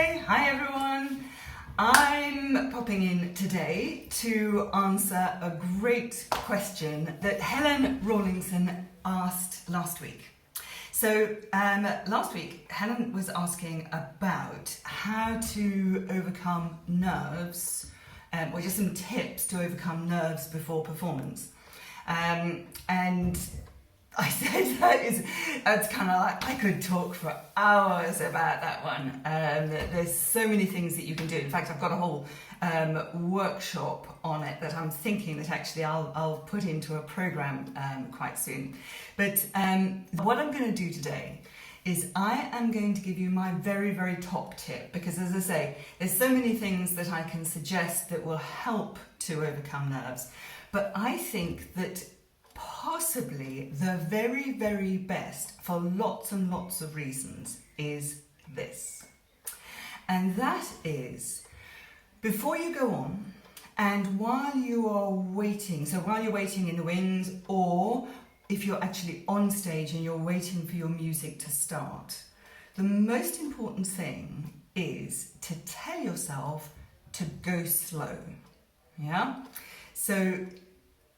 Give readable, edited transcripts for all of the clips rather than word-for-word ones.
Hi everyone. I'm popping in today to answer a great question that Helen Rawlingson asked last week. So last week Helen was asking about how to overcome nerves, or just some tips to overcome nerves before performance. And I said that's kind of like, I could talk for hours about that one. There's so many things that you can do. In fact, I've got a whole workshop on it that I'm thinking that actually I'll put into a program quite soon. But what I'm going to do today is I am going to give you my very, very top tip, because as I say, there's so many things that I can suggest that will help to overcome nerves. But I think that possibly the very, very best for lots and lots of reasons is this. And that is, before you go on, and while you are waiting, so while you're waiting in the wings, or if you're actually on stage and you're waiting for your music to start, the most important thing is to tell yourself to go slow. Yeah? So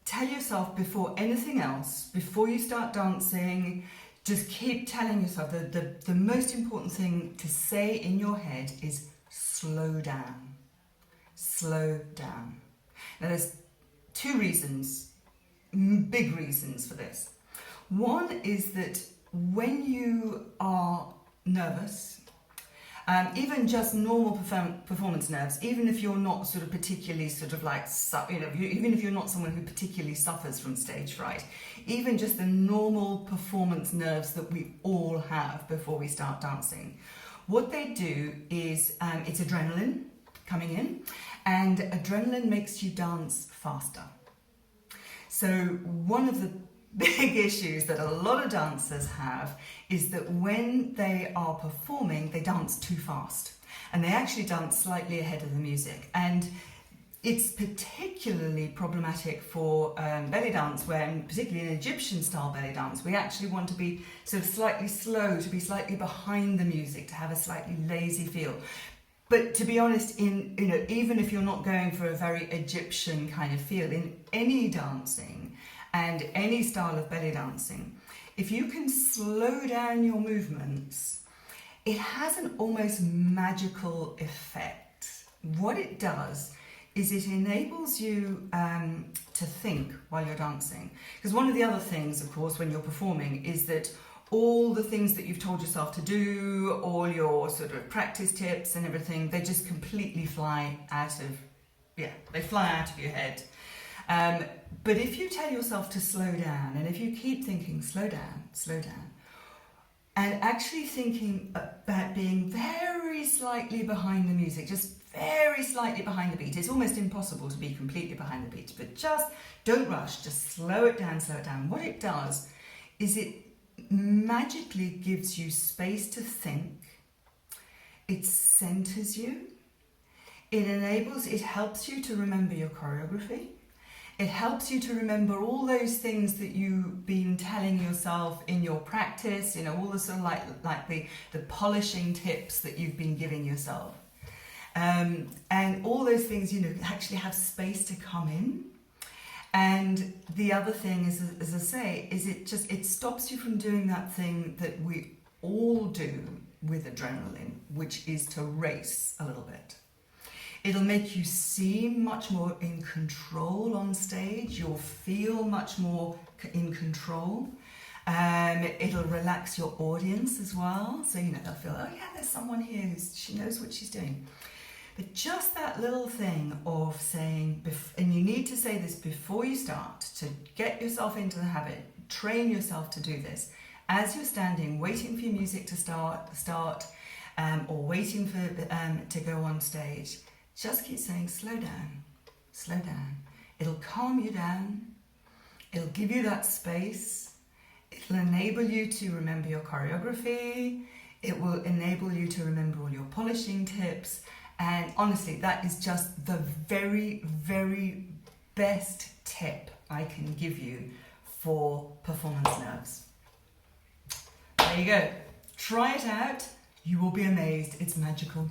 tell yourself before anything else, before you start dancing, just keep telling yourself that the most important thing to say in your head is slow down. Slow down. Now there's two reasons, big reasons for this. One is that when you are nervous, even just normal performance nerves, even if you're not sort of particularly sort of like, even if you're not someone who particularly suffers from stage fright, even just the normal performance nerves that we all have before we start dancing, what they do is it's adrenaline coming in, and adrenaline makes you dance faster. So one of the big issues that a lot of dancers have is that when they are performing, they dance too fast, and they actually dance slightly ahead of the music. And it's particularly problematic for belly dance, when, particularly in Egyptian style belly dance, we actually want to be sort of slightly slow, to be slightly behind the music, to have a slightly lazy feel. But to be honest, even if you're not going for a very Egyptian kind of feel, in any dancing and any style of belly dancing, if you can slow down your movements, it has an almost magical effect. What it does is it enables you to think while you're dancing. Because one of the other things, of course, when you're performing is that all the things that you've told yourself to do, all your sort of practice tips and everything, they just completely fly out of your head. But if you tell yourself to slow down, and if you keep thinking, slow down, and actually thinking about being very slightly behind the music, just very slightly behind the beat. It's almost impossible to be completely behind the beat, but just don't rush, just slow it down. What it does is it magically gives you space to think, it centers you, it helps you to remember your choreography, it helps you to remember all those things that you've been telling yourself in your practice, all the sort of like the polishing tips that you've been giving yourself. And all those things, actually have space to come in. And the other thing is, as I say, is it stops you from doing that thing that we all do with adrenaline, which is to race a little bit. It'll make you seem much more in control on stage. You'll feel much more in control. It'll relax your audience as well. So, they'll feel, oh yeah, there's someone here she knows what she's doing. But just that little thing of saying, and you need to say this before you start, to get yourself into the habit, train yourself to do this. As you're standing, waiting for your music to start, or waiting for to go on stage, just keep saying, slow down. It'll calm you down. It'll give you that space. It'll enable you to remember your choreography. It will enable you to remember all your polishing tips. And honestly, that is just the very, very best tip I can give you for performance nerves. There you go. Try it out. You will be amazed. It's magical.